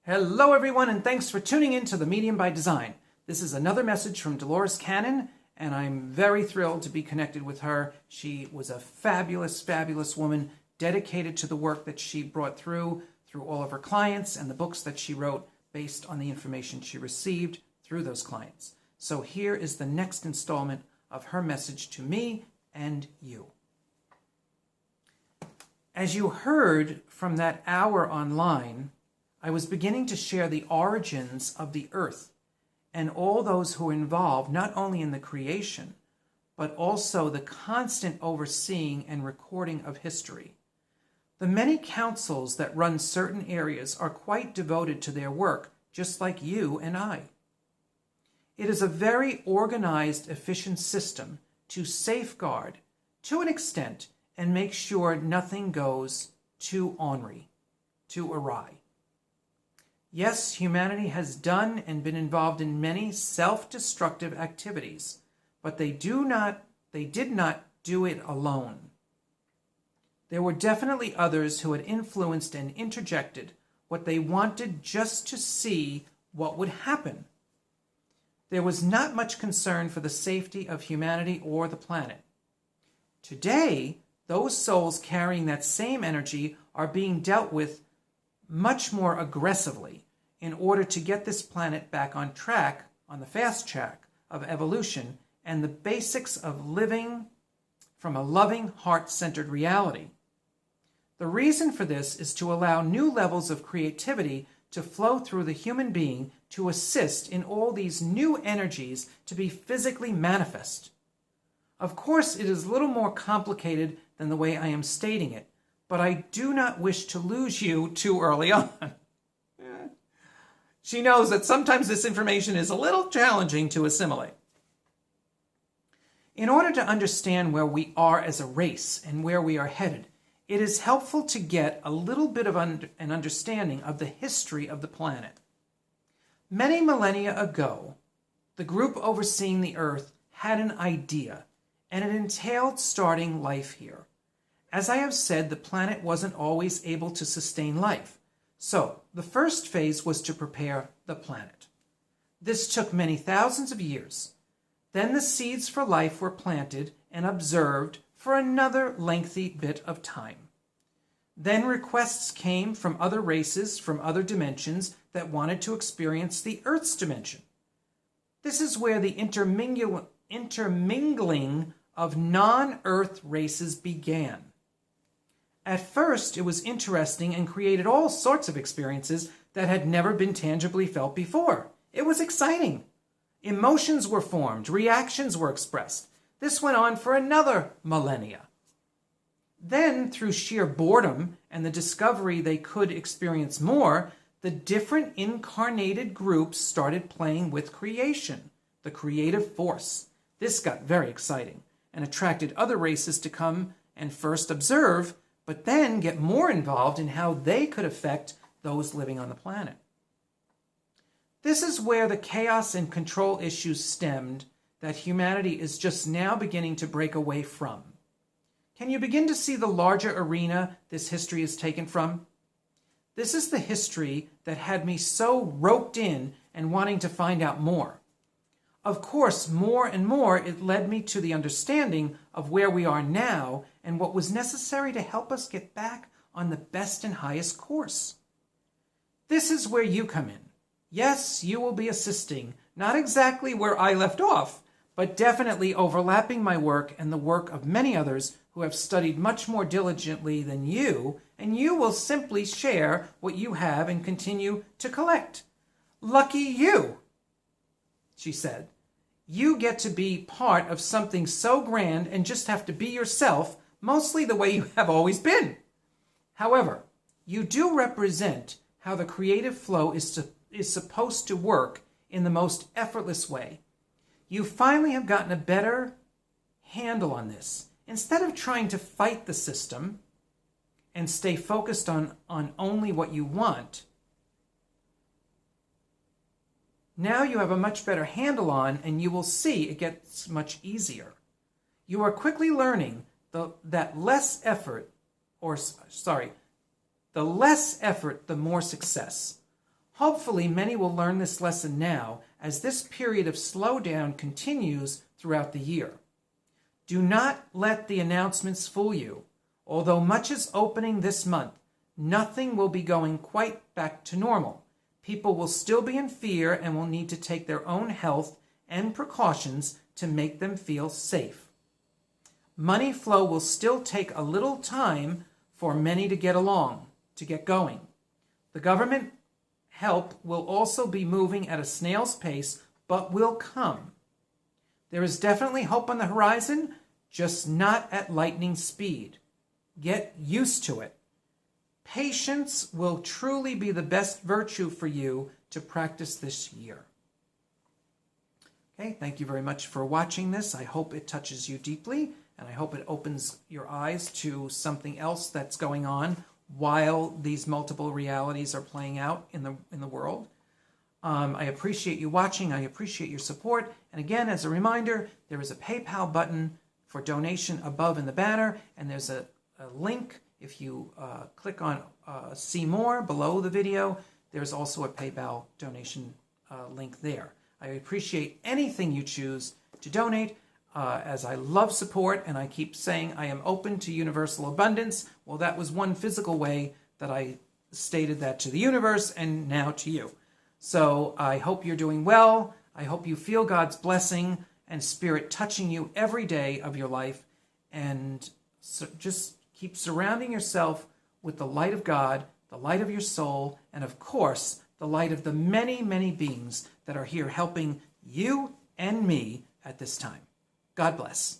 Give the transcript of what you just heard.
Hello everyone, and thanks for tuning in to The Medium by Design. This is another message from Dolores Cannon, and I'm very thrilled to be connected with her. She was a fabulous, fabulous woman, dedicated to the work that she brought through all of her clients and the books that she wrote based on the information she received through those clients. So here is the next installment of her message to me and you. As you heard from that hour online, I was beginning to share the origins of the earth and all those who are involved, not only in the creation, but also the constant overseeing and recording of history. The many councils that run certain areas are quite devoted to their work, just like you and I. It is a very organized, efficient system to safeguard, to an extent, and make sure nothing goes too ornery, too awry. Yes, humanity has done and been involved in many self-destructive activities, but they did not do it alone. There were definitely others who had influenced and interjected what they wanted just to see what would happen. There was not much concern for the safety of humanity or the planet. Today, those souls carrying that same energy are being dealt with much more aggressively in order to get this planet back on track, on the fast track of evolution and the basics of living from a loving, heart-centered reality. The reason for this is to allow new levels of creativity to flow through the human being to assist in all these new energies to be physically manifest. Of course, it is a little more complicated than the way I am stating it, but I do not wish to lose you too early on. She knows that sometimes this information is a little challenging to assimilate. In order to understand where we are as a race and where we are headed, it is helpful to get a little bit of an understanding of the history of the planet. Many millennia ago, the group overseeing the Earth had an idea, and it entailed starting life here. As I have said, the planet wasn't always able to sustain life. So, the first phase was to prepare the planet. This took many thousands of years. Then the seeds for life were planted and observed for another lengthy bit of time. Then requests came from other races, from other dimensions that wanted to experience the Earth's dimension. This is where the intermingling of non-Earth races began. At first, it was interesting and created all sorts of experiences that had never been tangibly felt before. It was exciting. Emotions were formed, reactions were expressed. This went on for another millennia. Then, through sheer boredom and the discovery they could experience more, the different incarnated groups started playing with creation, the creative force. This got very exciting and attracted other races to come and first observe, but then get more involved in how they could affect those living on the planet. This is where the chaos and control issues stemmed that humanity is just now beginning to break away from. Can you begin to see the larger arena this history is taken from? This is the history that had me so roped in and wanting to find out more. Of course, more and more, it led me to the understanding of where we are now and what was necessary to help us get back on the best and highest course. This is where you come in. Yes, you will be assisting, not exactly where I left off, but definitely overlapping my work and the work of many others who have studied much more diligently than you, and you will simply share what you have and continue to collect. Lucky you, she said. You get to be part of something so grand and just have to be yourself, mostly the way you have always been. However, you do represent how the creative flow is supposed to work in the most effortless way. You finally have gotten a better handle on this. Instead of trying to fight the system and stay focused on only what you want, now you have a much better handle on, and you will see it gets much easier. You are quickly learning the less effort, the more success. Hopefully, many will learn this lesson now as this period of slowdown continues throughout the year. Do not let the announcements fool you. Although much is opening this month, nothing will be going quite back to normal. People will still be in fear and will need to take their own health and precautions to make them feel safe. Money flow will still take a little time for many to get going. The government help will also be moving at a snail's pace, but will come. There is definitely hope on the horizon, just not at lightning speed. Get used to it. Patience will truly be the best virtue for you to practice this year. Okay, thank you very much for watching this. I hope it touches you deeply, and I hope it opens your eyes to something else that's going on while these multiple realities are playing out in the world. I appreciate you watching. I appreciate your support. And again, as a reminder, there is a PayPal button for donation above in the banner, and there's a link. If you click on see more below the video, there's also a PayPal donation link there. I appreciate anything you choose to donate, as I love support, and I keep saying I am open to universal abundance. Well, that was one physical way that I stated that to the universe and now to you. So I hope you're doing well. I hope you feel God's blessing and spirit touching you every day of your life, and so just keep surrounding yourself with the light of God, the light of your soul, and of course, the light of the many, many beings that are here helping you and me at this time. God bless.